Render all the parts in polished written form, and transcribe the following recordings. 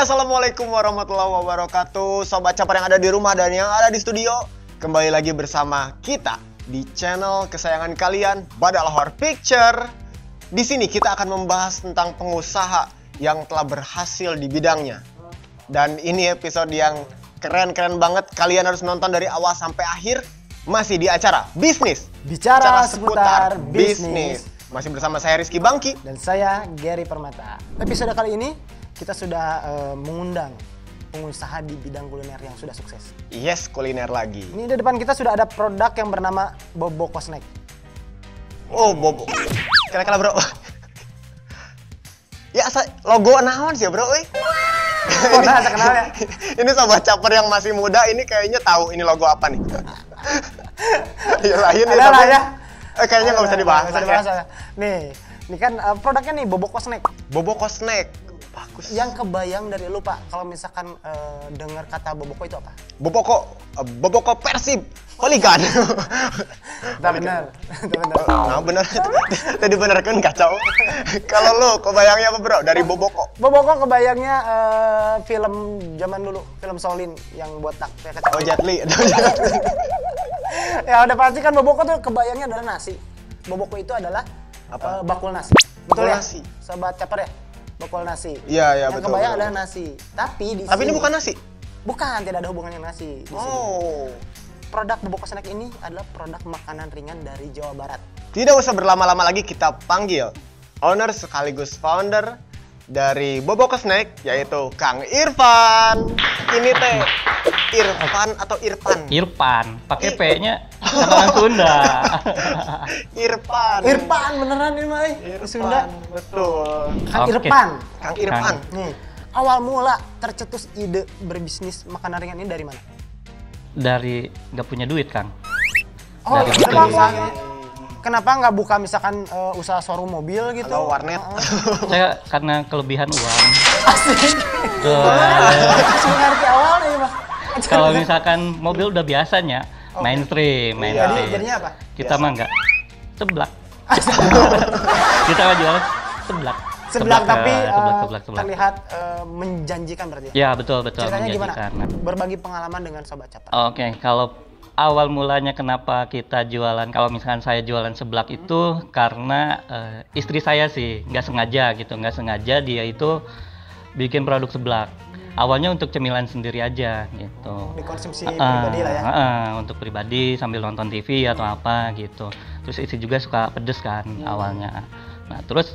Assalamualaikum warahmatullahi wabarakatuh. Sobat Caper yang ada di rumah dan yang ada di studio, kembali lagi bersama kita di channel kesayangan kalian, Badalhor Picture. Di sini kita akan membahas tentang pengusaha yang telah berhasil di bidangnya. Dan ini episode yang keren-keren banget. Kalian harus nonton dari awal sampai akhir. Masih di acara Bisnis. Bicara seputar bisnis. Masih bersama saya Rizky Bangki. Dan saya Gary Permata. Episode kali ini kita sudah mengundang pengusaha di bidang kuliner yang sudah sukses. Yes, kuliner lagi. Ini di depan kita sudah ada produk yang bernama Boboko Snack. Oh, Bobo. Kira-kira bro. Ya, logo naon sih bro, Oh, nah, saya kenal ya. Ini sobat caper yang masih muda, ini kayaknya tahu ini logo apa nih. Ya lain nih, tapi ya. Kayaknya nggak usah dibahas. Nggak usah dibahas ya. Nih, ini kan produknya nih Boboko Snack. Boboko Snack. Bagus. Yang kebayang dari lu Pak, kalau misalkan dengar kata Boboko itu apa? Boboko Persib Holigan. Benar. Nah benar. Tadi benar kan kacau. Kalau lu kebayangnya apa bro dari Boboko? Boboko kebayangnya film zaman dulu, film Shaolin yang botak kayak kacau. Oh Jet Li. Ya udah pasti kan Boboko tuh kebayangnya adalah nasi. Boboko itu adalah bakul nasi. Betul ya? Nasi. Sobat caper ya? Bakul nasi. Iya, yang betul. Kebayang adalah nasi. Tapi ini bukan nasi. Bukan, tidak ada hubungannya nasi. Oh. Produk Boboko Snack ini adalah produk makanan ringan dari Jawa Barat. Tidak usah berlama-lama lagi, kita panggil owner sekaligus founder dari Boboko Snack, yaitu Kang Irfan. Ini teh Irfan atau Irfan? Irfan, pakai P-nya orang Sunda. Irfan beneran ini mah. Sunda. Betul. Kang Oke. Irfan. Kang Irfan. Nih, awal mula tercetus ide berbisnis makanan ringan ini dari mana? Dari nggak punya duit, Kang. Oh, Dari kenapa nggak buka misalkan usaha showroom mobil gitu? Atau warnet. Saya karena kelebihan uang. Asik. Ngerti awal nih, Pak. Kalau misalkan mobil udah biasanya mainstream. Jadinya apa? Kita mah nggak seblak. Kita mah jual seblak. Seblak tapi seblak. terlihat menjanjikan berarti ya? Ya, betul. Ceritanya gimana? menjanjikan. Berbagi pengalaman dengan Sobat Caper. Oke, kalau awal mulanya kenapa kita jualan, kalau misalkan saya jualan seblak itu karena istri saya sih nggak sengaja dia itu bikin produk seblak. Awalnya untuk cemilan sendiri aja gitu. Dikonsumsi pribadi lah ya? Untuk pribadi sambil nonton TV atau apa gitu. Terus istri juga suka pedes kan awalnya. Nah terus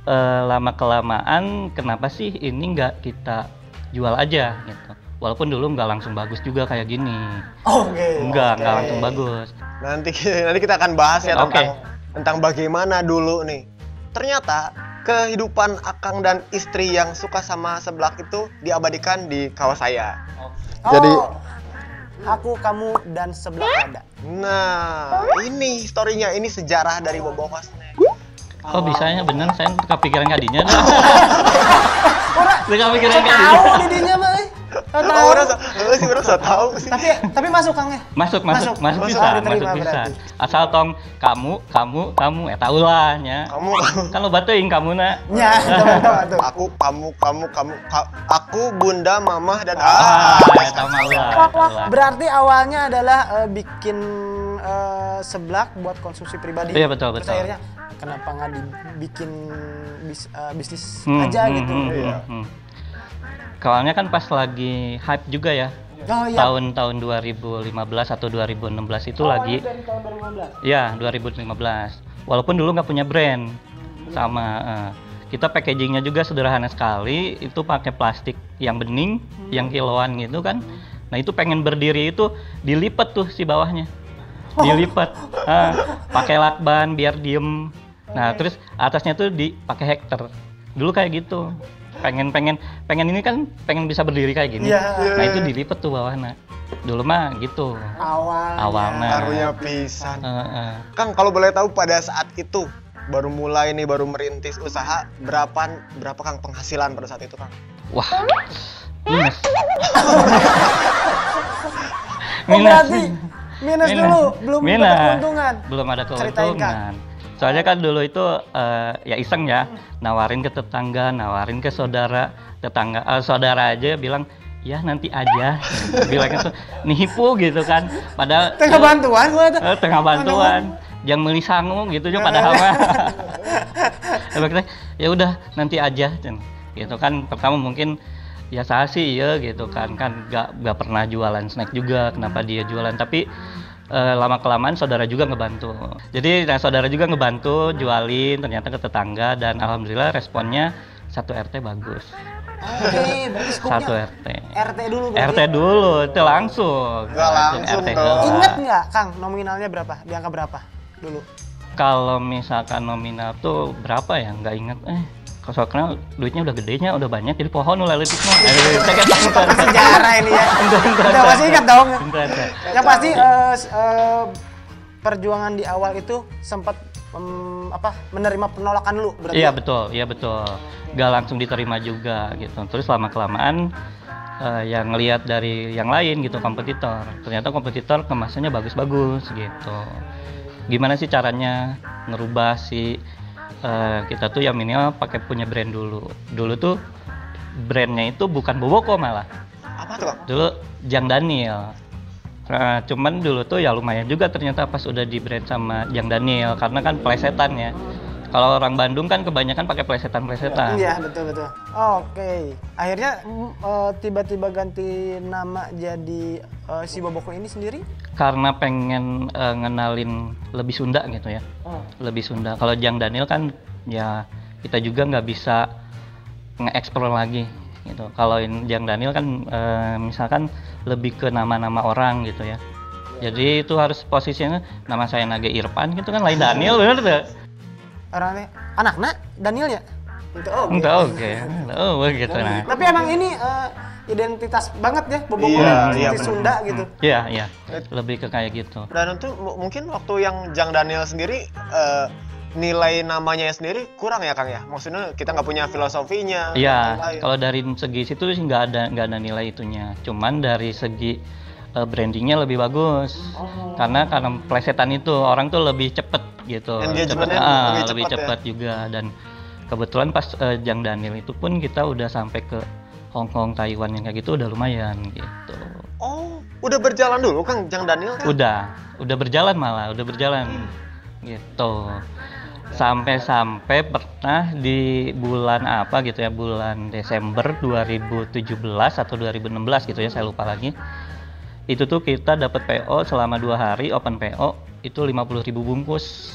lama kelamaan kenapa sih ini nggak kita jual aja gitu. Walaupun dulu nggak langsung bagus juga kayak gini. Nggak langsung bagus. Nanti kita akan bahas ya tentang bagaimana dulu nih. Ternyata kehidupan Akang dan istri yang suka sama seblak itu diabadikan di kawah saya. Jadi aku, kamu, dan seblak ada. Nah, ini historinya, ini sejarah dari Boboko Snack. Oh bisanya bener, saya kepikiran kadinya. Kepikiran kadinya. Tahu didinya mah. Orang tahu sih. Tapi masuk Kang ya? Masuk Diterima bisa. berarti. Asal tong kamu tahu lah nya. Kan lo batuin kamu na. Ya, betul. Aku, kamu, aku, bunda, mamah dan Tahu lah. Berarti awalnya adalah bikin seblak buat konsumsi pribadi. Iya betul. Terus akhirnya kenapa nggak dibikin bisnis aja gitu? Soalnya kan pas lagi hype juga ya. Oh, iya. Tahun 2015 atau 2016 itu lagi. Dari tahun 2015. Ya, 2015. Walaupun dulu nggak punya brand. Sama kita packagingnya juga sederhana sekali. Itu pakai plastik yang bening, yang kiloan gitu kan. Nah, itu pengen berdiri itu dilipat tuh si bawahnya. Dilipat. Pakai lakban biar diem. Nah, terus atasnya tuh dipakai hektar. Dulu kayak gitu. Pengen ini kan pengen bisa berdiri kayak gini. Nah itu dilipet tuh bawahnya. Dulu mah gitu. Awalnya. Karunya pisan. Kang kalau boleh tahu pada saat itu baru mulai nih, baru merintis usaha, berapa Kang penghasilan pada saat itu Kang? Wah. Minus. Berarti Minus dulu, belum dapat keuntungan. Belum ada Ceritain, keuntungan. Soalnya kan dulu itu ya iseng ya, nawarin ke tetangga, nawarin ke saudara, saudara aja bilang ya nanti aja, bilangnya tuh nipu gitu kan. Padahal Tengah bantuan gua tuh. tengah bantuan, jangan beli sangu gitu juga padahal mah. Ya udah nanti aja, gitu kan. Pertama mungkin ya saya sih ya gitu kan nggak pernah jualan snack juga, kenapa dia jualan, tapi lama kelamaan saudara juga ngebantu. Jadi saudara juga ngebantu jualin ternyata ke tetangga, dan alhamdulillah responnya satu RT bagus. Oke, berarti skupnya Satu RT. RT dulu berarti. RT dulu itu langsung. Nggak langsung RT dong. doang. Ingat nggak, Kang, nominalnya berapa? Di angka berapa dulu? Kalau misalkan nominal tuh berapa ya? Nggak inget. Soalnya duitnya udah gedenya, udah banyak, jadi pohon ulah letik mah. Sejarah ini ya. Udah masih ingat dong. Yang pasti perjuangan di awal itu sempat menerima penolakan dulu berarti. Iya betul. Gak langsung diterima juga gitu. Terus lama kelamaan yang ngelihat dari yang lain gitu, kompetitor. Ternyata kompetitor kemasannya bagus-bagus gitu. Gimana sih caranya ngerubah si kita tuh yang minimal pakai punya brand dulu. Dulu tuh brandnya itu bukan Boboko malah. Apa tuh, Kang? Dulu Jang Daniel. Cuman dulu tuh ya lumayan juga ternyata pas udah di brand sama Jang Daniel, karena kan plesetan ya. Kalau orang Bandung kan kebanyakan pakai plesetan-plesetan. Iya, betul. Oke. Akhirnya tiba-tiba ganti nama jadi si Boboko ini sendiri? Karena pengen ngenalin lebih Sunda gitu ya. Lebih Sunda. Kalau Jang Daniel kan ya kita juga nggak bisa nge-explore lagi gitu. Kalau Jang Daniel kan misalkan lebih ke nama-nama orang gitu ya. Jadi itu harus posisinya nama saya Nage Irfan gitu kan, lain Daniel bener tuh. Orangnya anaknya Danielnya. Enggak oke. Oh gitu nah. Tapi emang ini identitas banget ya Boboko, Iya, seperti bener. Sunda gitu. Iya. Lebih ke kayak gitu. Dan itu mungkin waktu yang Jang Daniel sendiri nilai namanya sendiri kurang ya, Kang ya? Maksudnya kita nggak punya filosofinya. Iya, lain-lain. kalau dari segi situ sih nggak ada nilai itunya. Cuman dari segi brandingnya lebih bagus. Karena plesetan itu orang tuh lebih cepet gitu. Engagementnya lebih cepet cepet juga. Dan kebetulan pas Jang Daniel itu pun kita udah sampai ke Hong Kong, Taiwan yang kayak gitu udah lumayan gitu. Oh, udah berjalan dulu Kang Jang Daniel kan? Udah berjalan malah, gitu. Sampai pernah di bulan apa gitu ya, bulan Desember 2017 atau 2016 gitu ya, saya lupa lagi. Itu tuh kita dapat PO selama 2 hari, open PO itu 50.000 bungkus.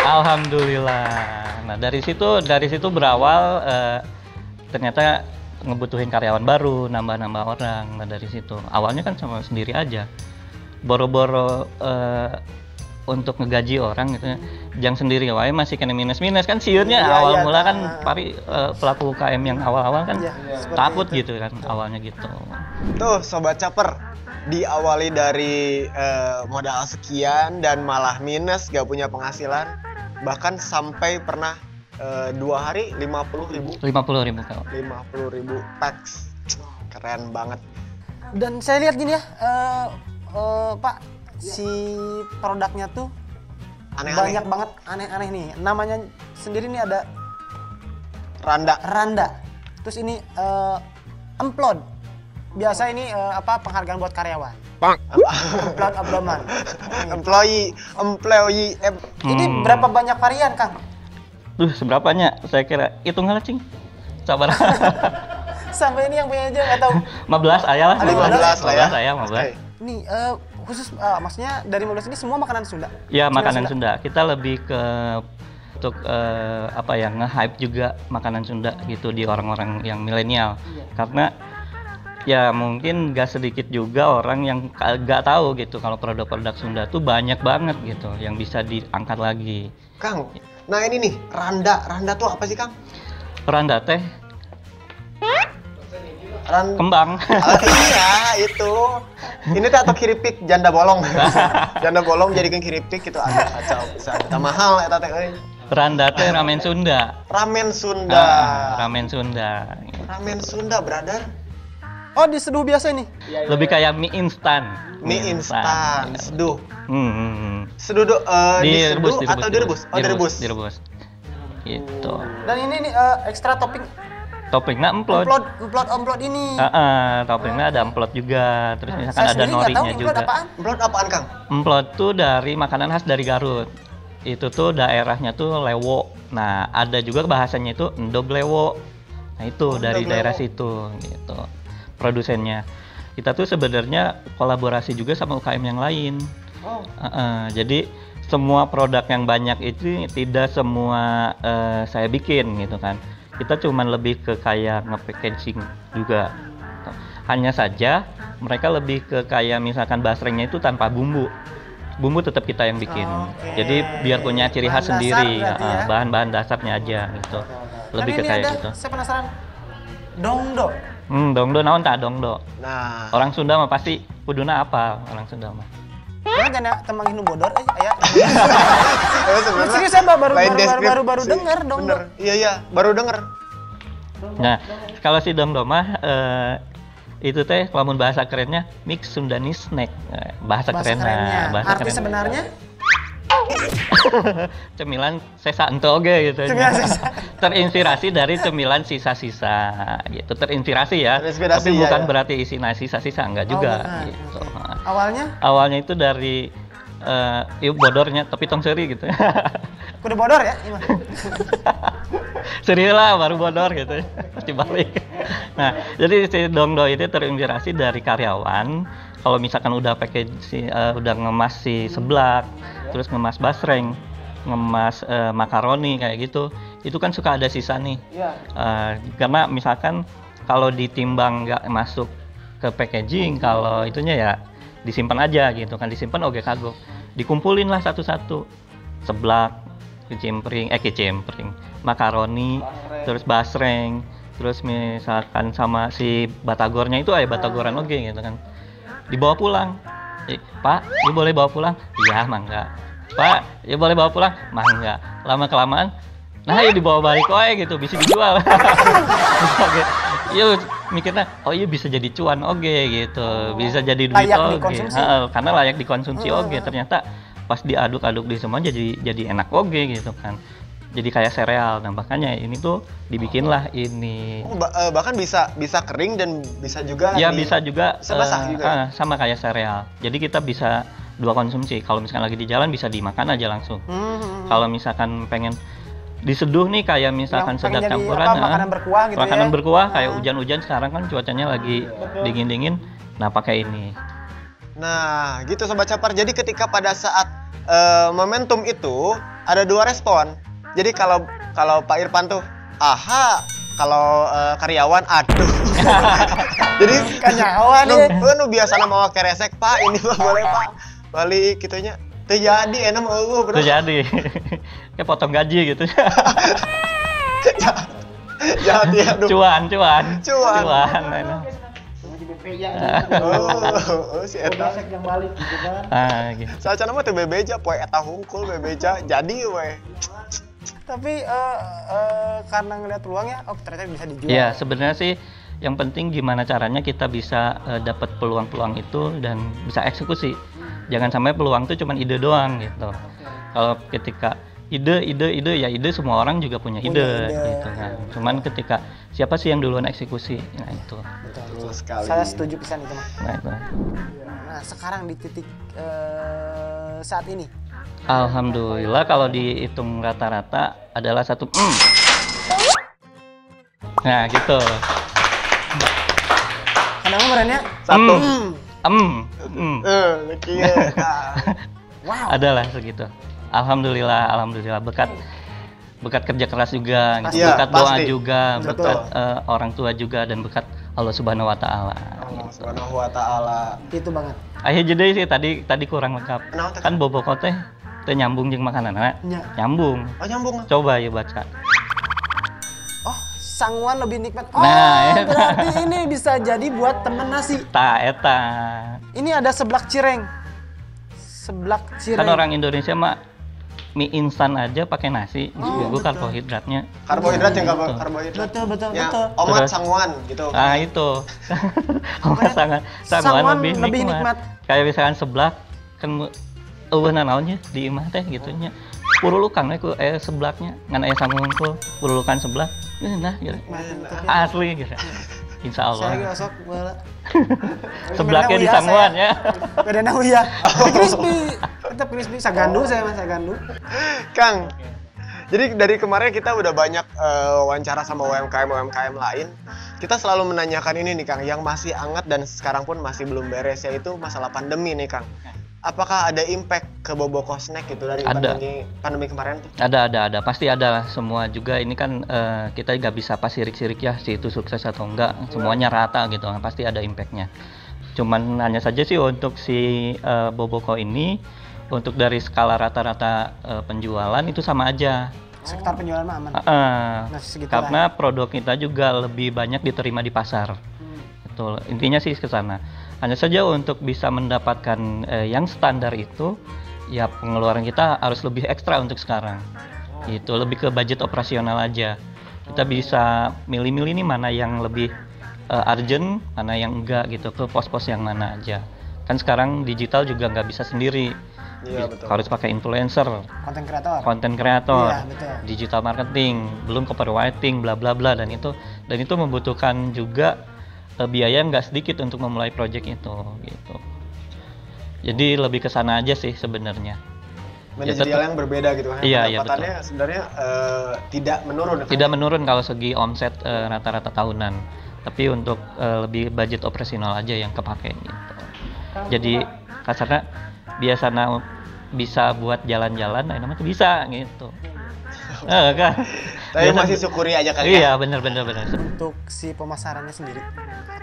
Alhamdulillah. Nah dari situ berawal ternyata ngebutuhin karyawan baru, nambah orang. Nah dari situ awalnya kan sama sendiri aja, boro-boro untuk ngegaji orang gitu ya. Jangan sendiri wae masih kena minus kan siurnya awal mula kan pelaku UKM yang awal-awal kan takut gitu kan awalnya gitu. Tuh Sobat Caper, diawali dari modal sekian dan malah minus, gak punya penghasilan, bahkan sampai pernah 2 hari 50.000 kalau 50.000 packs. Keren banget. Dan saya lihat gini ya, Pak, si produknya tuh Aneh-aneh. banyak banget aneh-aneh nih. Namanya sendiri nih ada Randa. Terus ini Emplod. Biasa ini penghargaan buat karyawan. Emplod abdomen. employee Ini berapa banyak varian, Kang? Seberapanya saya kira hitung aja cing, sabar. Sampai ini yang punya aja nggak tahu. 15 ayah lah, 15 lah ya. Saya 15. Oke. Nih khusus maksudnya dari 15 ini semua makanan Sunda. Ya makanan Sunda. Kita lebih ke untuk nge-hype juga makanan Sunda gitu di orang-orang yang milenial. Karena ya mungkin gak sedikit juga orang yang gak tahu gitu kalau produk-produk Sunda tuh banyak banget gitu yang bisa diangkat lagi. Kang, nah ini nih Randa tuh apa sih Kang? Randa teh kembang. Iya itu. Ini tuh atau kiripik janda bolong. Janda bolong jadikan kiripik gitu. Aduh kacau. Bisa mahal eta teh euy. Randa teh ramen Sunda. Ramen Sunda. Ramen Sunda. Ramen Sunda, brother. Oh, diseduh biasa ini. Lebih kayak mie instan. Mie instan, seduh. Hmm. Seduh diseduh atau direbus? Oh, direbus. Direbus. Gitu. Dan ini nih ekstra topping Toppingnya emplot. emplot ini. Toppingnya ada emplot juga. Terus misalkan Saya ada sendiri nggak tahu norinya emplot juga. apaan. Emplot apaan, Kang? Emplot tuh dari makanan khas dari Garut. Itu tuh daerahnya tuh Lewo. Nah, ada juga bahasanya itu Endoblewo. Nah, itu dari Endoblewo. daerah situ gitu. Produsennya. Kita tuh sebenarnya kolaborasi juga sama UKM yang lain. Oh. Jadi semua produk yang banyak itu tidak semua saya bikin gitu kan. Kita cuman lebih ke kayak nge-packaging juga. Hanya saja mereka lebih ke kayak misalkan basrengnya itu tanpa bumbu. Bumbu tetap kita yang bikin. Oke. Jadi biar punya ciri khas Bahan dasar sendiri, berarti ya? bahan-bahan dasarnya aja gitu. Lebih Dan ke ini kayak ada, gitu. saya penasaran. Dongdo. Dongdo naon tak dongdo. Nah, Orang Sunda mah pasti kuduna apa orang Sunda mah. Nah, jangan temang nu bodor aya. sebenarnya Serius saya baru lain baru deskripsi. baru baru denger Dongdo. Bener. Iya, baru denger. Nah, kalau si dongdo mah itu teh lamun bahasa kerennya mix Sundanese snack. Bahasa kerennya. Arti sebenarnya Cemilan sesa entoge gitu. Cemilan sesa. Terinspirasi dari cemilan sisa-sisa gitu. Terinspirasi ya. Terinspirasi, Tapi ya, bukan ya. berarti isi sisa-sisa enggak juga bukan. gitu. Oke. Awalnya Awalnya itu dari bodornya tapi tong seri gitu. kudu bodor ya. Ima. Seri lah baru bodor gitu. Pasti balik. Nah, jadi si dongdo itu terinspirasi dari karyawan. Kalau misalkan udah udah ngemas si seblak, terus ngemas basreng, ngemas makaroni kayak gitu, itu kan suka ada sisa nih. Iya. Karena misalkan kalau ditimbang nggak masuk ke packaging, kalau itunya ya disimpan aja gitu kan, disimpan oke kagok, dikumpulin lah satu-satu, seblak, kicimpring, makaroni, terus basreng, terus misalkan sama si batagornya itu batagoran oke gitu kan. Dibawa pulang. Pak, ya boleh bawa pulang? Iya, mangga. Pak, ya boleh bawa pulang? Mangga. Lama kelamaan, nah ya dibawa balik gitu, bisa dijual. Iya mikirnya, oh iya bisa jadi cuan gitu, bisa jadi duit Layak dikonsumsi. karena layak dikonsumsi ternyata pas diaduk-aduk di semua jadi enak gitu kan. Jadi kayak sereal. Nah, makanya ini tuh dibikinlah ini. Oh, bahkan bisa kering dan bisa juga Ya bisa juga bisa basah juga. sama kayak sereal. Jadi kita bisa dua konsumsi. Kalau misalkan lagi di jalan bisa dimakan aja langsung. Kalau misalkan pengen diseduh nih kayak misalkan Yang pengen sedang jadi campuran makanan berkuah gitu makanan ya. berkuah kayak hujan-hujan sekarang kan cuacanya lagi dingin-dingin. Nah, pakai ini. Nah, gitu Sobat Capar. Jadi ketika pada saat momentum itu ada dua respon. Jadi kalau Pak Irfan tuh, aha. Kalau karyawan, aduh. Jadi Kanyawan nu, ya. nu biasa mau keresek Pak, ini mah boleh Pak. Balik gitunya. Teu jadi enak mah bro. Itu jadi kayak potong gaji gitu. Jahat ya, aduh. Cuan. Enak. Oh, si eta. yang balik gitu kan. Gitu. Saacana mah teu bebeja, poe eta hungkul bebeja jadi we. Tapi karena ngeliat peluangnya, oh ternyata bisa dijual. Ya, sebenarnya sih yang penting gimana caranya kita bisa dapat peluang-peluang itu dan bisa eksekusi. Jangan sampai peluang itu cuma ide doang gitu. Kalau ketika ide ya ide semua orang juga punya ide gitu kan. Cuman ketika siapa sih yang duluan eksekusi? Nah, itu. Betul sekali. Saya setuju pisan itu mah. Nah, itu. Nah, sekarang di titik saat ini. Alhamdulillah kalau dihitung rata-rata adalah satu. Nah, gitu. Karena kemarinnya Satu. Kieu. wow. Adalah segitu. Alhamdulillah berkat kerja keras juga, gitu. Iya, Berkat doa pasti. juga, Betul. berkat orang tua juga dan berkat Allah Subhanahu wa taala. Allah Subhanahu wa taala. Itu banget. Akhir jadi sih tadi kurang lengkap. Kenapa teh? Kan boboko teh nyambung jeung makanan, Nya. nyambung. Oh nyambung. Coba ya baca. Oh, sangwan lebih nikmat. Oh, Nah, eta. berarti ini bisa jadi buat temen nasi. Eta. Ini ada seblak cireng. Seblak cireng. Kan orang Indonesia mah mie instan aja pakai nasi, gue karbohidratnya. Karbohidrat yang nggak karbohidrat. Betul. Omat Terus- sangwan gitu. Nah itu, sangat Sanguan lebih lebih nikmat. nikmat. Kayak misalkan seblak kan naonnya di imah teh gitunya. Purulukan aku seblaknya, ngan aya sangungkul, purulukan seblak. Nah, gitu. Asli gitu. Insya Saya Allah. gosok bola. Seblaknya di Sangguan ya. Bedanya uya. Tapi crispy. Tetap crispy. Sagandu saya mas sagandu. Kang, jadi dari kemarin kita udah banyak wawancara sama UMKM lain. Kita selalu menanyakan ini nih Kang, yang masih hangat dan sekarang pun masih belum beres, yaitu masalah pandemi nih Kang. Apakah ada impact ke Boboko Snack gitu dari Ada. pandemi kemarin tuh? Ada. Pasti ada semua juga. Ini kan kita nggak bisa pas sirik-sirik ya, si itu sukses atau enggak. Semuanya rata gitu, pasti ada impactnya. Cuman hanya saja sih untuk si Boboko ini, untuk dari skala rata-rata penjualan itu sama aja. Sekitar penjualan mah aman. Masih segitu Karena produk kita juga lebih banyak diterima di pasar. Betul. Intinya sih ke sana. Hanya saja untuk bisa mendapatkan yang standar itu, ya pengeluaran kita harus lebih ekstra untuk sekarang. Itu lebih ke budget operasional aja. Kita bisa milih-milih nih mana yang lebih urgent, mana yang enggak gitu, ke pos-pos yang mana aja. Kan sekarang digital juga nggak bisa sendiri. Iya, betul. Harus pakai influencer, konten kreator. Iya, betul. digital marketing, belum copywriting, bla bla bla, dan itu membutuhkan juga biaya yang nggak sedikit untuk memulai project itu gitu. Jadi lebih ke sana aja sih sebenarnya. Manajerial yang berbeda gitu kan. Iya, iya, Pendapatannya sebenarnya tidak menurun. Kan? Tidak menurun kalau segi omset rata-rata tahunan, tapi untuk lebih budget operasional aja yang kepake gitu. Jadi kasarnya biasanya bisa buat jalan-jalan, nah namanya tuh bisa gitu. Kan? Tapi masih syukuri aja kan. Iya, benar. Untuk si pemasarannya sendiri,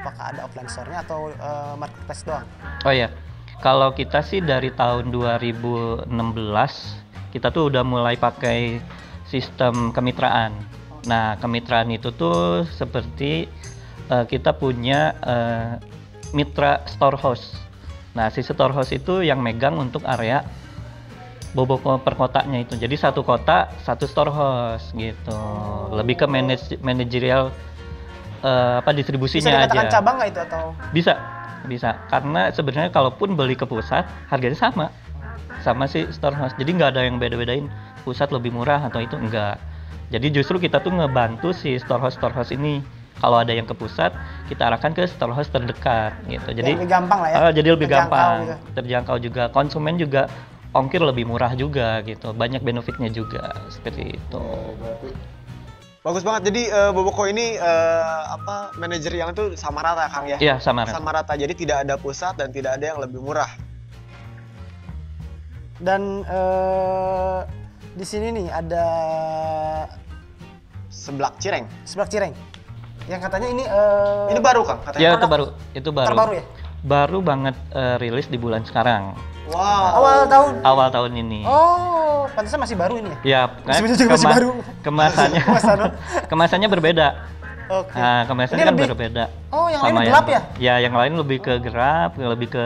apakah ada offline store-nya atau marketplace doang? Oh iya, kalau kita sih dari tahun 2016 kita tuh udah mulai pakai sistem kemitraan. Nah, kemitraan itu tuh seperti kita punya mitra storehouse. Nah, si storehouse itu yang megang untuk area Boboko per kotanya itu. Jadi satu kota satu storehouse gitu. Lebih ke manajerial distribusinya Bisa dikatakan aja. cabang nggak itu atau? Bisa. Karena sebenarnya kalaupun beli ke pusat, harganya sama si storehouse. Jadi nggak ada yang beda-bedain pusat lebih murah atau itu enggak. Jadi justru kita tuh ngebantu si storehouse ini. Kalau ada yang ke pusat, kita arahkan ke storehouse terdekat gitu. Jadi lebih gampang lah ya. Jadi lebih Terjangkau gampang, gitu. terjangkau juga. Konsumen juga ongkir lebih murah juga gitu. Banyak benefitnya juga seperti itu. Bagus banget. Jadi Boboko ini manajerialnya tuh sama rata Kang ya? Iya, sama. Sama rata. Jadi tidak ada pusat dan tidak ada yang lebih murah. Dan di sini nih ada Seblak Cireng. seblak cireng. Yang katanya ini Ini baru Kang katanya. Ya, produk itu baru. terbaru ya? Baru banget rilis di bulan sekarang. Wow. Awal tahun. Awal tahun ini. Oh, pantasnya masih baru ini ya? Ya, Sebenarnya juga masih baru. Kemasannya kemasannya berbeda. Oke. Nah, kemasannya Ini kan lebih- berbeda. Oh, yang sama lain gelap ya? Ya, yang lain lebih ke gelap, lebih ke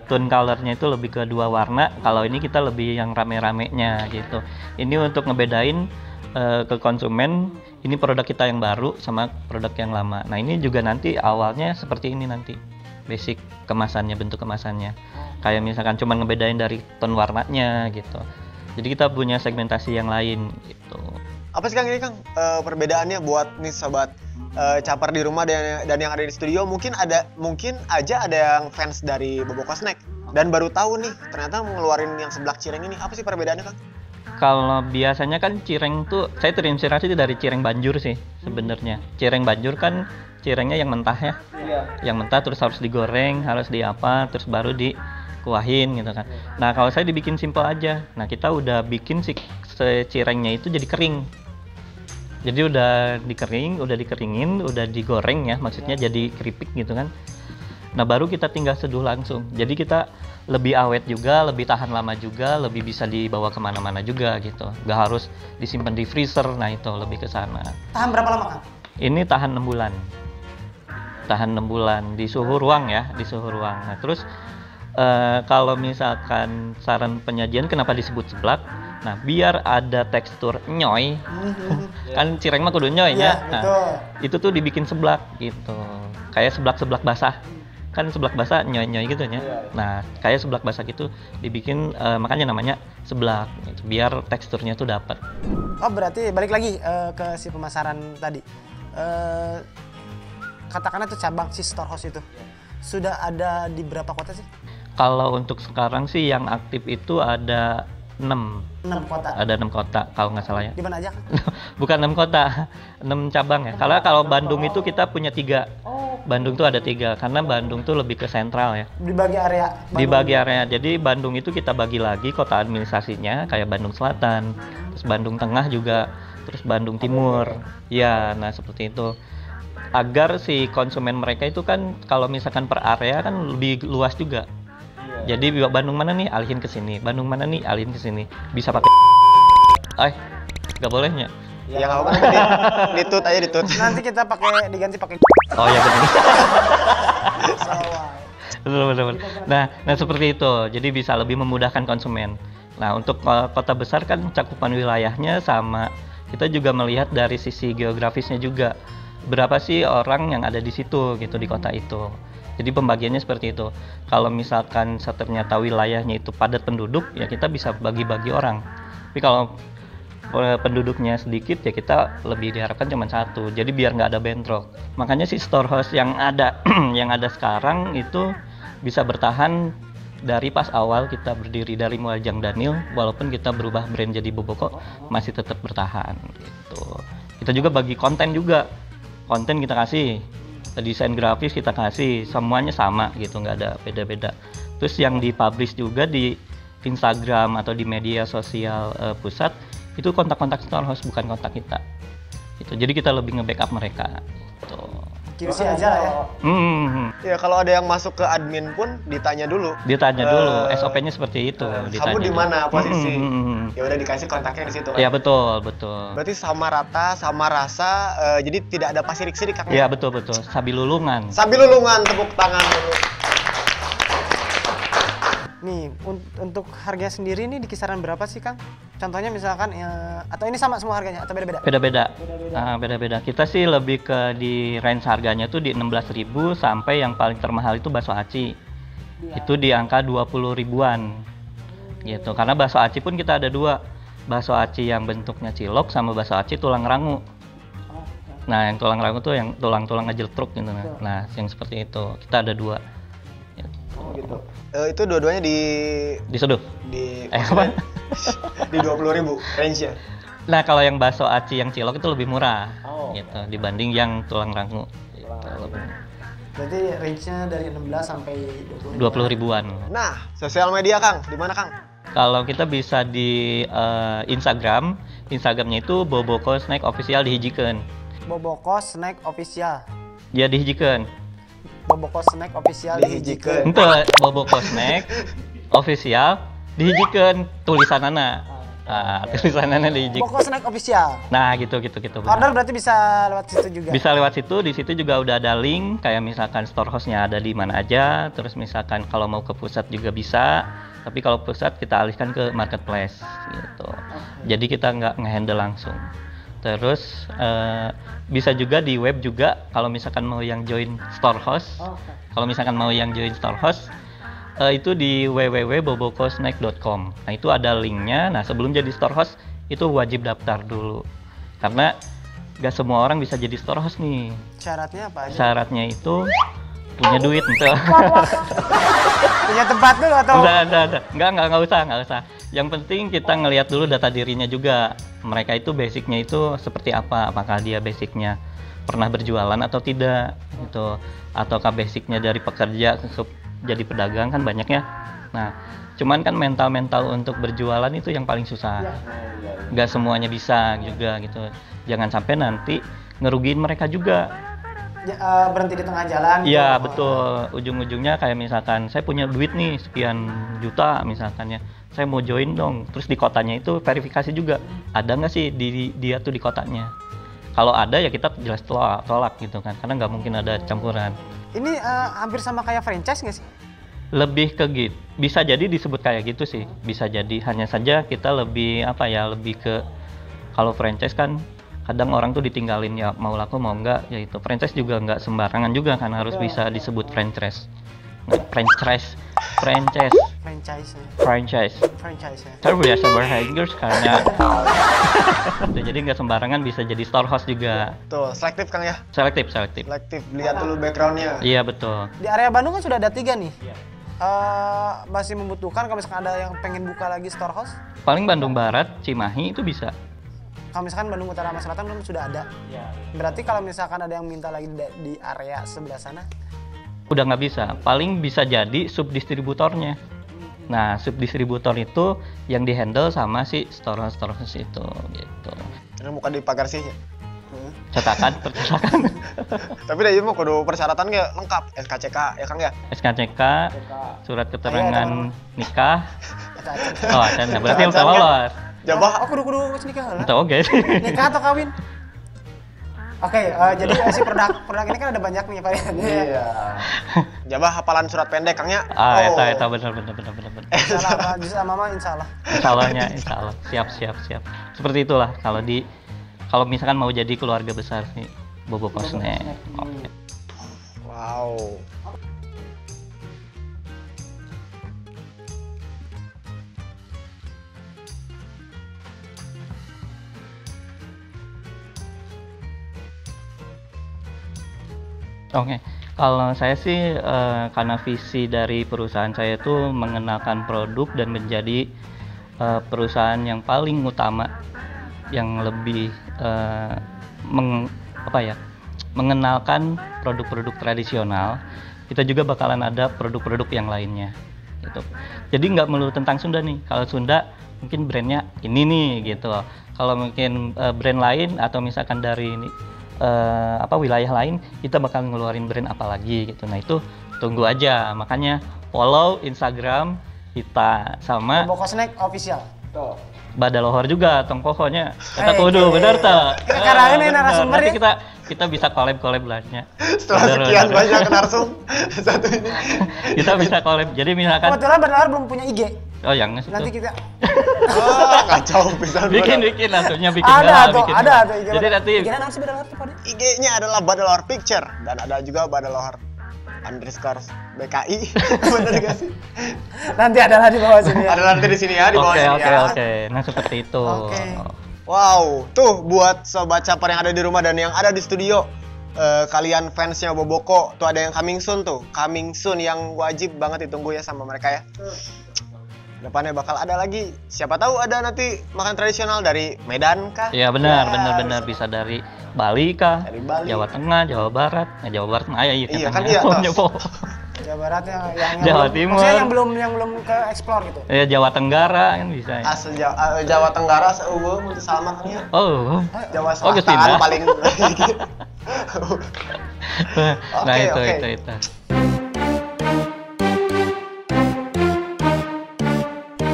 tone colornya itu lebih ke dua warna. Kalau ini kita lebih yang rame-ramenya gitu. Ini untuk ngebedain ke konsumen, ini produk kita yang baru sama produk yang lama. Nah, ini juga nanti awalnya seperti ini nanti. Basic kemasannya, bentuk kemasannya. Kayak misalkan cuma ngebedain dari tone warnanya gitu. Jadi kita punya segmentasi yang lain gitu. Apa sih Kang ini Kang perbedaannya buat nih sobat caper di rumah dan yang ada di studio, mungkin aja ada yang fans dari Boboko Snack dan baru tahu nih ternyata ngeluarin yang seblak cireng ini. Apa sih perbedaannya Kang? Kalau biasanya kan cireng tuh saya terinspirasi dari cireng banjur sih sebenarnya. Cireng banjur kan cirengnya yang mentah ya. Iya. Yang mentah terus harus digoreng, harus terus baru dikuahin gitu kan. Nah, kalau saya dibikin simple aja. Nah, kita udah bikin si cirengnya itu jadi kering. Jadi udah dikeringin, udah digoreng ya, maksudnya jadi keripik gitu kan. Nah, baru kita tinggal seduh langsung. Jadi kita lebih awet juga, lebih tahan lama juga, lebih bisa dibawa kemana-mana juga gitu. Nggak harus disimpan di freezer, nah itu lebih ke sana. Tahan berapa lama Kang? Ini tahan 6 bulan. Tahan 6 bulan di suhu ruang ya, di suhu ruang. Nah, terus Kalau misalkan saran penyajian kenapa disebut seblak? Nah, biar ada tekstur nyoy. Kan cireng mah kudu nyoy Iya, ya. betul. Itu tuh dibikin seblak gitu. Kayak seblak-seblak basah. Kan seblak basah nyoy-nyoy gitu ya. Nah, kayak seblak basah gitu dibikin makanya namanya seblak gitu. Biar teksturnya tuh dapat. Oh, berarti balik lagi ke si pemasaran tadi. Katakanlah tuh cabang si Storehouse itu. Sudah ada di berapa kota sih? Kalau untuk sekarang sih yang aktif itu ada 6. 6 kota. Ada 6 kota kalau nggak salah ya. Di mana aja? Bukan 6 kota, 6 cabang ya. Kalau Bandung itu kita punya 3. Bandung tuh ada 3 karena Bandung tuh lebih ke sentral ya. Dibagi area Bandung. Dibagi area. Jadi Bandung itu kita bagi lagi kota administrasinya kayak Bandung Selatan, terus Bandung Tengah juga, terus Bandung Timur. Ya, nah seperti itu. Agar si konsumen mereka itu kan kalau misalkan per area kan lebih luas juga. Jadi Bandung mana nih alihin ke sini, Bandung mana nih alihin ke sini. Bisa pakai nggak bolehnya. Ya nggak apa-apa, ditut aja ditut. Nanti kita diganti pakai Oh ya benar. sawah. Betul. Nah seperti itu. Jadi bisa lebih memudahkan konsumen. Nah untuk kota besar kan cakupan wilayahnya sama. Kita juga melihat dari sisi geografisnya juga. Berapa sih orang yang ada di situ gitu di kota itu. Jadi pembagiannya seperti itu. Kalau misalkan ternyata wilayahnya itu padat penduduk, ya kita bisa bagi-bagi orang. Tapi kalau penduduknya sedikit, ya kita lebih diharapkan cuma 1. Jadi biar nggak ada bentrok. Makanya si Storehouse yang ada yang ada sekarang itu bisa bertahan dari pas awal kita berdiri dari mulai Jang Daniel, walaupun kita berubah brand jadi Boboko, masih tetap bertahan gitu. Kita juga bagi konten juga. Konten kita kasih, desain grafis kita kasih, semuanya sama gitu, nggak ada beda-beda. Terus yang dipublish juga di Instagram atau di media sosial pusat itu kontak-kontak Storehouse, bukan kontak kita. Gitu. Jadi kita lebih nge-backup mereka. Gitu. QC aja lah ya. Ya kalau ada yang masuk ke admin pun ditanya dulu. Ditanya dulu, SOP-nya seperti itu. Kamu di mana posisi? Ya udah dikasih kontaknya di situ. Ya betul. Berarti sama rata, sama rasa, jadi tidak ada pasirik-sirik Kang. Ya betul. Sambil lulungan. Sambil lulungan, tepuk tangan dulu. Nih, untuk harganya sendiri nih di kisaran berapa sih, Kang? Contohnya misalkan, atau ini sama semua harganya, atau beda-beda? Beda-beda. Kita sih lebih ke di range harganya tuh di 16.000 sampai yang paling termahal itu bakso aci. Itu di angka 20 ribuan. Gitu. Karena bakso aci pun kita ada 2. Bakso aci yang bentuknya cilok sama bakso aci tulang rangu. Nah, yang tulang rangu tuh yang tulang-tulang ngejeltruk gitu. Nah, yang seperti itu. Kita ada 2. Gitu. Itu dua-duanya diseduh. Apa? Di 20.000 range-nya. Nah, kalau yang bakso aci yang cilok itu lebih murah gitu dibanding yang tulang rangu. Gitu. Berarti range-nya dari 16 sampai 20 ribuan. Nah, sosial media Kang, di mana Kang? Kalau kita bisa di Instagram, Instagramnya itu Boboko Snack Official dihijikeun. Boboko Snack Official. Ya dihijikeun. Boboko Snack Official dihijikeun. Itu Boboko Snack Official dihijikeun tulisanana. Tulisanana dihijikeun. Boboko Snack Official. Nah, gitu. Order berarti bisa lewat situ juga. Bisa lewat situ, di situ juga udah ada link kayak misalkan Storehouse-nya ada di mana aja, terus misalkan kalau mau ke pusat juga bisa. Tapi kalau pusat kita alihkan ke marketplace gitu. Jadi kita nggak ngehandle langsung. Terus bisa juga di web juga kalau misalkan mau yang join Storehouse. Kalau misalkan mau yang join Storehouse itu di www.bobokosnack.com. Nah, itu ada linknya. Nah, sebelum jadi Storehouse itu wajib daftar dulu. Karena nggak semua orang bisa jadi Storehouse nih. Syaratnya apa aja? Syaratnya itu punya duit gitu. Punya tempat dulu atau? Nggak usah. Yang penting kita ngelihat dulu data dirinya juga. Mereka itu basicnya itu seperti apa? Apakah dia basicnya pernah berjualan atau tidak? Gitu. Ataukah basicnya dari pekerja jadi pedagang kan banyak ya. Nah, cuman kan mental untuk berjualan itu yang paling susah. Nggak semuanya bisa juga gitu. Jangan sampai nanti ngerugiin mereka juga. Berhenti di tengah jalan. Iya betul, ujung-ujungnya kayak misalkan saya punya duit nih sekian juta misalkan ya, saya mau join dong, terus di kotanya itu verifikasi juga ada nggak sih dia tuh di kotanya. Kalau ada ya kita jelas tolak gitu kan, karena nggak mungkin ada campuran. Ini hampir sama kayak franchise nggak sih? Lebih ke gitu. Bisa jadi disebut kayak gitu sih. Bisa jadi. Hanya saja kita lebih apa ya, lebih ke kalau franchise kan kadang orang tuh ditinggalin ya mau laku mau enggak, ya itu franchise juga enggak sembarangan juga kan harus bisa disebut franchise. Nah, franchise franchise ya. terbiasa bahasa Inggris karena jadi nggak sembarangan bisa jadi storehouse juga. Tuh, selektif Kang ya. Selektif. Lihat dulu backgroundnya. Iya betul. Di area Bandung kan sudah ada 3 nih. Masih membutuhkan kalau misalkan ada yang pengen buka lagi storehouse? Paling Bandung Barat, Cimahi itu bisa. Kalau misalkan Bandung Utara sama Selatan kan sudah ada. Berarti kalau misalkan ada yang minta lagi di area sebelah sana? Udah nggak bisa. Paling bisa jadi subdistributornya. Nah, subdistributor itu yang dihandle sama si storehouse itu gitu. Ini muka di pagar sih. Cetakan. Tapi dari itu mah kudu persyaratan kayak lengkap, SKCK ya Kang ya. SKCK, surat keterangan nikah. Oh, Nah, berarti udah lolos. Jabah aku kudu nikah lah. Itu oke. Nikah atau kawin? Oke, jadi si produk ini kan ada banyak nih variannya. Iya. Jabah hafalan surat pendek Kangnya. Eta bener. Insyaallah, justru mama insyaallah. Insya Allah. Siap. Seperti itulah kalau misalkan mau jadi keluarga besar sih Bobo Kosnek. Oke. Wow. Oke, kalau saya sih karena visi dari perusahaan saya itu mengenalkan produk dan menjadi perusahaan yang paling utama, yang lebih mengenalkan produk-produk tradisional. Kita juga bakalan ada produk-produk yang lainnya, gitu. Jadi nggak melulu tentang Sunda nih. Kalau Sunda mungkin brandnya ini nih, gitu. Kalau mungkin brand lain atau misalkan dari ini. Wilayah lain kita bakal ngeluarin brand apa lagi gitu. Nah itu tunggu aja, makanya follow Instagram kita sama Bobo Kosnek official. Tuh. Badalohor juga tong pokoknya kita kudu bener tuh. Sekarang ini narasumber nanti ya. kita bisa collab lahnya. Setelah sekian banyak narsum satu ini. Kita bisa collab. Jadi misalkan kebetulan Badalohor belum punya IG. Oh yang ngasih Nanti tuh. kita Kacau bisa. bikin langsungnya bikin. Ada tuh. Jadi nanti IG-nya nama sih Badalohor tuh, Pak. IG-nya adalah Badalohor Picture dan ada juga Badalohor _BKI. Bener gak sih? Nanti adalah di bawah sini ya. Ada nanti di sini ya, di bawah sini ya. Oke. Nah seperti itu. Oke. Wow, tuh buat sobat caper yang ada di rumah dan yang ada di studio, kalian fansnya Boboko, tuh ada yang coming soon yang wajib banget ditunggu ya sama mereka ya. Depannya bakal ada lagi, siapa tahu ada nanti makan tradisional dari Medan kah? Iya benar bisa dari Bali kah? Dari Bali. Jawa Tengah, Jawa Barat. Jawa Barat mah iya kan iya toh. Jawa Barat yang Jawa belum, Timur. maksudnya yang belum ke explore gitu. Jawa Tenggara kan bisa. Ya. Asal Jawa Tenggara seueuh mun Salman ya. Oh. Jawa Oh, Selatan paling. Nah Oke. itu.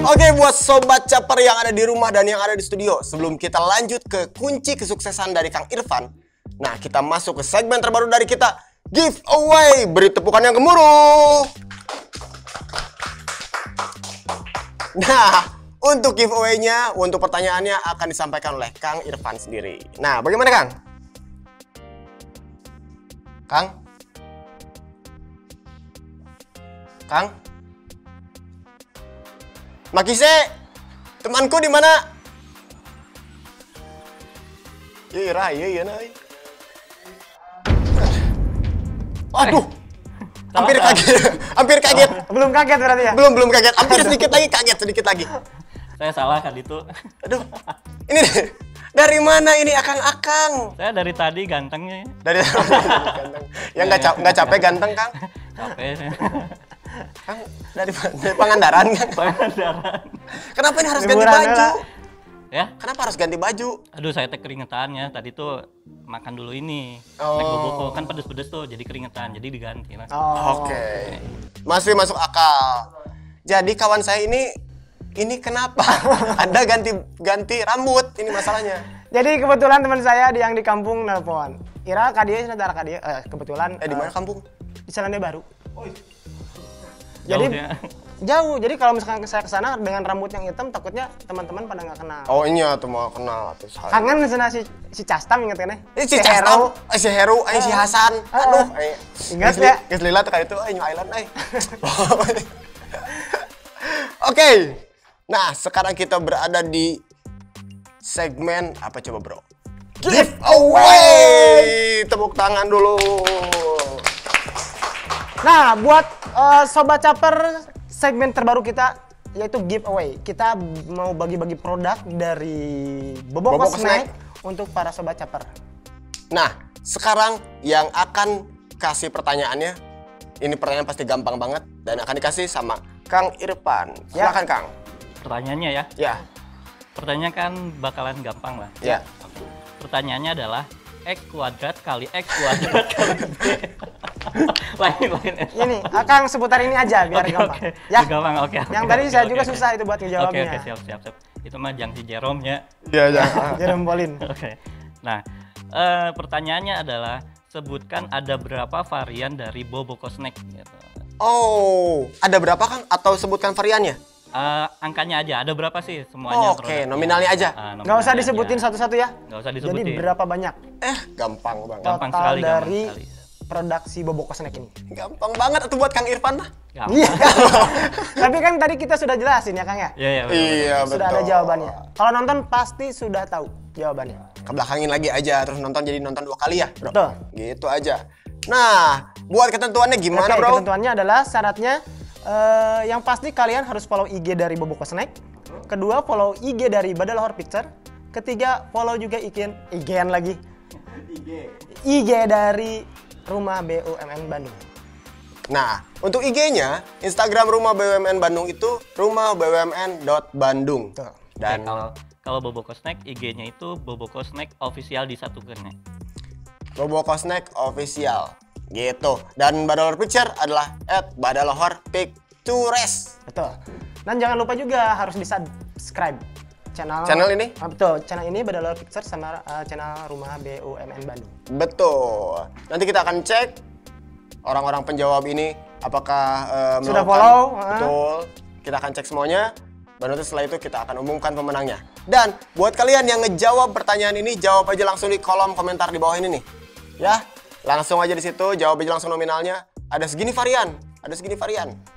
Oke, buat sobat caper yang ada di rumah dan yang ada di studio, sebelum kita lanjut ke kunci kesuksesan dari Kang Irfan, nah kita masuk ke segmen terbaru dari kita, giveaway. Beri tepukan yang gemuruh. Nah, untuk giveaway-nya, untuk pertanyaannya akan disampaikan oleh Kang Irfan sendiri. Nah, bagaimana Kang? Kang? Makise, temanku di mana? Iya. Aduh, hampir kaget. Belum kaget berarti ya? Belum kaget, hampir sedikit lagi. Saya salah kan itu. Aduh, ini dari mana ini akang? Saya dari tadi gantengnya. Dari ganteng. Ya nggak capek ganteng Kang? Capek. Kang dari Pangandaran Kang. Kenapa ini harus ganti baju? Ya? Kenapa harus ganti baju? Aduh, saya teh keringetan ya. Tadi tuh makan dulu ini. Naik boboko kan pedes-pedes tuh, jadi keringetan. Jadi diganti lah. Oke. Masih masuk akal. Jadi kawan saya ini kenapa? Ada ganti rambut, ini masalahnya. Jadi kebetulan teman saya yang di kampung nelpon. Ira kadia saudara kadia kebetulan Di mana kampung? di Selandia Baru. Jadi Jauhnya. jauh. Jadi kalau misalkan saya ke sana dengan rambut yang hitam, takutnya teman-teman pada nggak kenal. Oh iya tuh mau kenal tuh. Kangen sana si Castam inget kan ya? Si Castam, si Heru, si Hasan. Aduh, Ingat ya? Geus lila tuh kayak itu, New Island Oke. Nah, sekarang kita berada di segmen apa coba, Bro? Giveaway. Tepuk tangan dulu. Nah, buat Sobat Caper, segmen terbaru kita yaitu giveaway. Kita mau bagi-bagi produk dari Boboko Snack untuk para Sobat Caper. Nah, sekarang yang akan kasih pertanyaannya, ini pertanyaan pasti gampang banget dan akan dikasih sama Kang Irfan. Silakan Kang. Pertanyaannya ya. Ya. Pertanyaan kan bakalan gampang lah. Ya. Pertanyaannya adalah X kuadrat kali X kuadrat kali B. Lain. Ini, Akang seputar ini aja biar gampang. Oke. Ya. Gampang, oke. Yang tadi saya juga susah itu buat ngejawabnya. Oke, siap. Itu mah jangan si Jerome-nya. Iya. Jerome Pauline. Oke. Nah, pertanyaannya adalah sebutkan ada berapa varian dari Boboko Snack gitu. Oh, ada berapa Kang? Atau sebutkan variannya? Angkanya aja, ada berapa sih semuanya? Oke, nominalnya aja. Nggak usah disebutin satu-satu ya. Nggak usah disebutin. Jadi berapa banyak Gampang banget. Gampang total sekali, dari gampang sekali. produksi Boboko Snack ini? Gampang banget itu buat Kang Irfan mah. Gampang. Iya. Tapi kan tadi kita sudah jelasin ya Kang ya. Iya, Iya, Sudah ada jawabannya. Kalau nonton pasti sudah tahu jawabannya. Kebelakangin lagi aja terus nonton jadi nonton 2 kali ya, Bro. Betul. Gitu aja. Nah, buat ketentuannya gimana, Oke, Bro? ketentuannya adalah syaratnya yang pasti kalian harus follow IG dari Boboko Snack. Kedua, follow IG dari Badalahor Picture. Ketiga, follow juga IG-an lagi. IG dari Rumah BUMN Bandung. Nah, untuk IG-nya, Instagram Rumah BUMN Bandung itu rumahbumn.bandung. Tuh. Dan Kalau Boboko Snack, IG-nya itu Boboko Snack official disatukan ya. Boboko Snack Official. Gitu. Dan Badalahor Picture adalah @badalahorpictures. Betul. Dan jangan lupa juga harus di-subscribe Channel ini? Betul, channel ini Badalahor Picture sama channel Rumah BUMN Bandung. Betul. Nanti kita akan cek orang-orang penjawab ini apakah Sudah melakukan- follow? Betul. Kita akan cek semuanya. Dan nanti setelah itu kita akan umumkan pemenangnya. Dan buat kalian yang ngejawab pertanyaan ini, jawab aja langsung di kolom komentar di bawah ini nih. Ya, langsung aja di situ, jawab aja langsung nominalnya. Ada segini varian,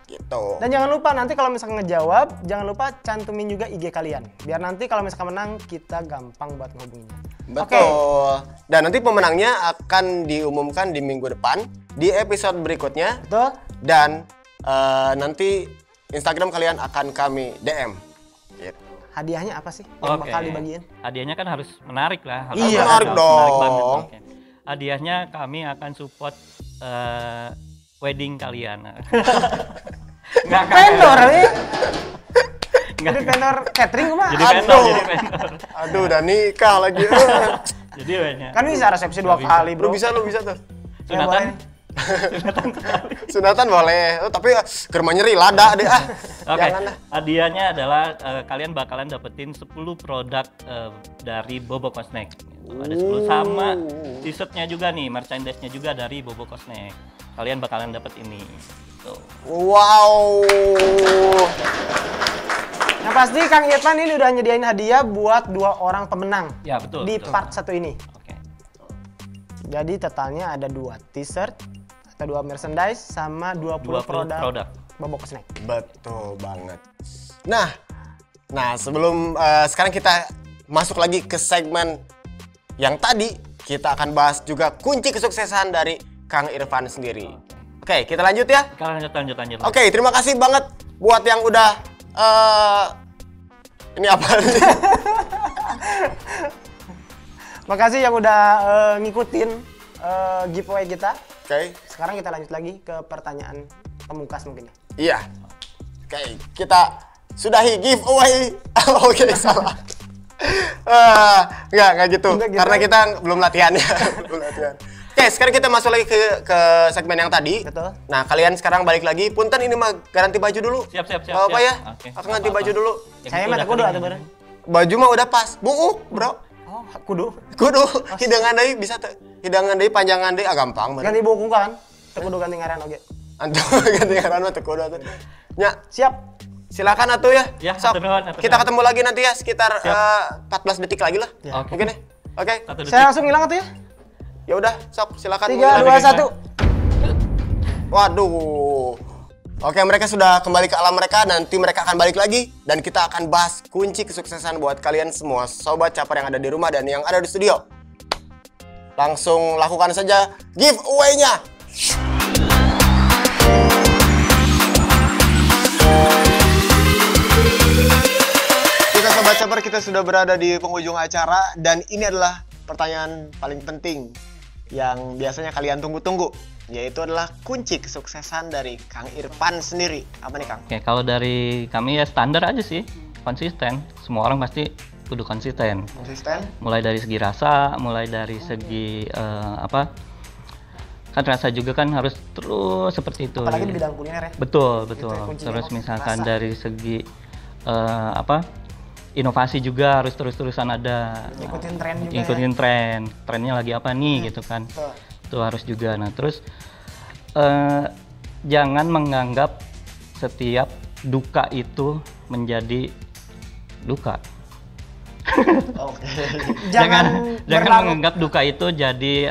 gitu. Dan jangan lupa nanti kalau misalkan ngejawab, jangan lupa cantumin juga IG kalian. Biar nanti kalau misalkan menang, kita gampang buat ngehubunginnya. Betul. Dan nanti pemenangnya akan diumumkan di minggu depan di episode berikutnya. Betul? Dan nanti Instagram kalian akan kami DM. Gitu. Hadiahnya apa sih yang bakal dibagiin? Hadiahnya kan harus menarik lah. Harus Iya, menarik dong. banget. Oke. Hadiahnya kami akan support wedding kalian. Nggak, Vendor nih. Nggak. Jadi vendor catering mah. Jadi vendor. Aduh, udah nikah lagi. Jadi banyak. Kan bisa resepsi 2 kali, Lu Bro. bisa tuh. Ya, boleh. Sunatan boleh. Oh, tapi germa nyeri lada deh ah. Oke, Jangan lah. hadiahnya adalah kalian bakalan dapetin 10 produk dari Boboko Snack. Ada 10 sama t-shirtnya juga nih, merchandise-nya juga dari Boboko Snack. Kalian bakalan dapet ini. Tuh. Wow. Yang pasti Kang Irfan ini udah nyediain hadiah buat 2 orang pemenang. Ya, betul. Di betul. part 1 ini. Oke. Jadi totalnya ada 2 t-shirt atau 2 merchandise sama 20 produk Boboko Snack. Betul banget. Nah, sebelum sekarang kita masuk lagi ke segmen yang tadi, kita akan bahas juga kunci kesuksesan dari Kang Irfan sendiri. Oke, kita lanjut ya. Lanjut. Oke, terima kasih banget buat yang udah ini apa nih? Makasih yang udah ngikutin giveaway kita. Oke. Sekarang kita lanjut lagi ke pertanyaan pemungkas mungkin. Iya. Oke, kita sudahi giveaway. Oke, salah. Enggak gitu. Enggak gitu. Karena kita belum latihan ya. Belum latihan. Oke, sekarang kita masuk lagi ke segmen yang tadi. Betul. Nah, kalian sekarang balik lagi. Punten ini mah ganti baju dulu. Siap. Apa ya? Oke, Aku ganti apa-apa. baju dulu. Ya, Saya gitu mah udah kudu kering. atau bareng. Baju mah udah pas. Buuk, Bro. Oh, kudu. Kudu hidangan deui bisa teh. Hidangan deui panjangan deui gampang bener. Ganti buku kan. Teu kudu ganti ngaran oge. Antum ganti ngaran mah teu kudu atuh. Nya, Siap. silakan atuh ya. Ya, Sok. hatur nuhun, hatur Kita nuhun. ketemu lagi nanti ya sekitar 14 detik lagi lah. Oke. Mungkin ya. Oke. Satu detik. Saya langsung hilang tuh ya. Ya udah, sok silakan. 3, Mungkin. 2, 1. Waduh. Oke, mereka sudah kembali ke alam mereka. Nanti mereka akan balik lagi dan kita akan bahas kunci kesuksesan buat kalian semua sobat caper yang ada di rumah dan yang ada di studio. Langsung lakukan saja giveaway-nya. Kita sobat caper, kita sudah berada di penghujung acara dan ini adalah pertanyaan paling penting yang biasanya kalian tunggu-tunggu, yaitu adalah kunci kesuksesan dari Kang Irfan sendiri. Apa nih Kang? Oke, kalau dari kami ya standar aja sih, konsisten. Semua orang pasti kudu konsisten. Konsisten? Mulai dari segi rasa, mulai dari segi kan rasa juga kan harus terus seperti itu. Apalagi di bidang kuliner ya. Betul, Itu betul. yang kuncinya, Terus misalkan rasa. dari segi inovasi juga harus terus-terusan ada. Ikutin tren juga. Ikutin tren. Trennya lagi apa nih gitu kan. Betul. Itu harus juga. Nah, terus jangan menganggap setiap duka itu menjadi duka. Oke. Jangan berlarut. menganggap duka itu jadi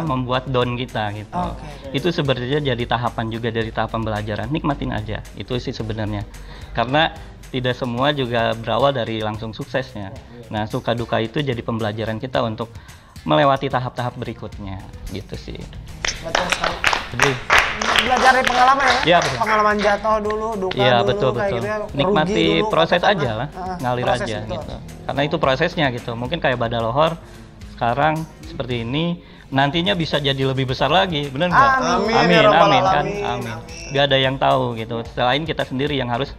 membuat down kita gitu. Oke. Itu sebenarnya jadi tahapan juga dari tahapan pembelajaran. Nikmatin aja. Itu sih sebenarnya. Karena tidak semua juga berawal dari langsung suksesnya. Nah, suka duka itu jadi pembelajaran kita untuk melewati tahap-tahap berikutnya gitu sih. Betul sekali. Jadi Belajar dari pengalaman ya. Iya, betul. Pengalaman jatuh dulu, duka iya dulu, betul kayak betul. gitu ya. Nikmati Rugi dulu, proses apa aja sana. lah, Ah, ngalir proses, aja betul. gitu. Karena itu prosesnya gitu. Mungkin kayak Badalohor sekarang seperti ini, nantinya bisa jadi lebih besar lagi, benar nggak? Amin. Amin, ya rabbal amin kan, alamin. amin. Gak ada yang tahu gitu. Selain kita sendiri yang harus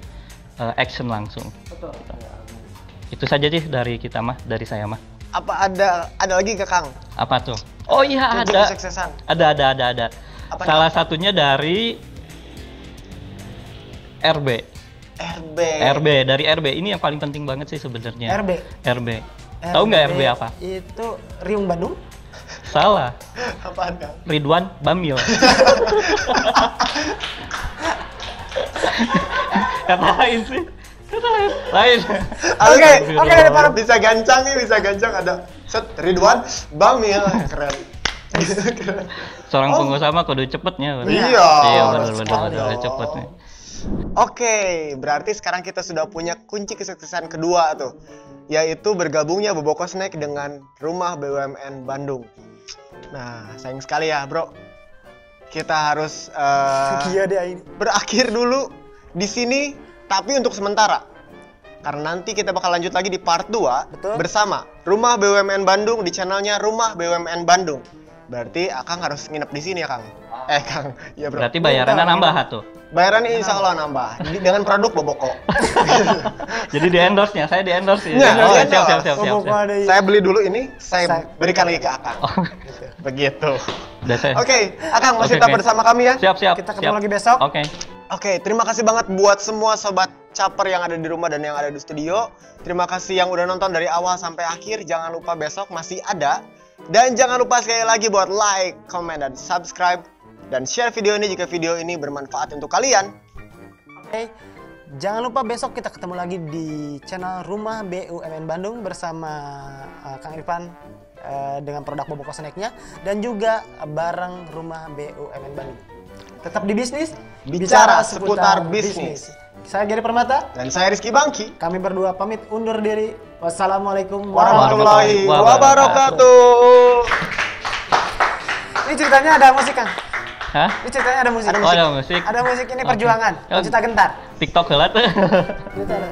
action langsung. Betul. Itu saja sih dari kita mah, dari saya mah. Apa ada lagi ke Kang? Apa tuh? Oh iya Kunci ada. kesuksesan. Ada. Apa Salah satunya dari RB. RB dari RB ini yang paling penting banget sih sebenarnya. RB. Tahu nggak RB apa? Itu Riung Bandung. Salah. Apaan Kang? Ridwan Bamil. Kata lain sih. Kata lain. Oke, dari para bisa gancang nih, bisa gancang ada set Ridwan Bamil, keren. Keren. Seorang pengusaha mah kudu cepetnya. bener. Iya, Iya harus benar dong. cepetnya. Oke, berarti sekarang kita sudah punya kunci kesuksesan kedua tuh, yaitu bergabungnya Boboko Snack dengan Rumah BUMN Bandung. Nah, sayang sekali ya, Bro. Kita harus Iya deh ini. berakhir dulu di sini, tapi untuk sementara. Karena nanti kita bakal lanjut lagi di part 2 Betul. bersama Rumah BUMN Bandung di channelnya Rumah BUMN Bandung. Berarti Akang harus nginep di sini ya, Kang? Kang. Iya, Bro. Berarti bayarannya nambah tuh. Bayarannya insya Allah nambah dengan produk Boboko. Jadi di endorse-nya, saya di endorse ya. Iya, Oh, di siap. endorse. Boboko ada ini. Saya beli dulu ini, saya Saya- berikan lagi ke Akang. Oh, Begitu. udah saya. Oke, Akang masih Oke, tetap oke. bersama kami ya. Siap. Kita ketemu lagi besok. Oke. Oke, terima kasih banget buat semua sobat caper yang ada di rumah dan yang ada di studio. Terima kasih yang udah nonton dari awal sampai akhir. Jangan lupa besok masih ada. Dan jangan lupa sekali lagi buat like, comment, dan subscribe. Dan share video ini jika video ini bermanfaat untuk kalian. Oke. Jangan lupa besok kita ketemu lagi di channel Rumah BUMN Bandung bersama Kang Irfan dengan produk Boboko Snack-nya dan juga bareng Rumah BUMN Bandung. Tetap di bisnis, Bicara seputar bisnis. Saya Gary Permata, Dan saya Rizky Bangki. kami berdua pamit undur diri. Wassalamualaikum Warahmatullahi Wabarakatuh. wabarakatuh. Ini ceritanya ada musik, Kang. Hah? Ini ceritanya ada musik. Oh, ada musik. Ada musik ini Oke. perjuangan. Oh. Cerita gentar. TikTok heula teh. Cerita ada.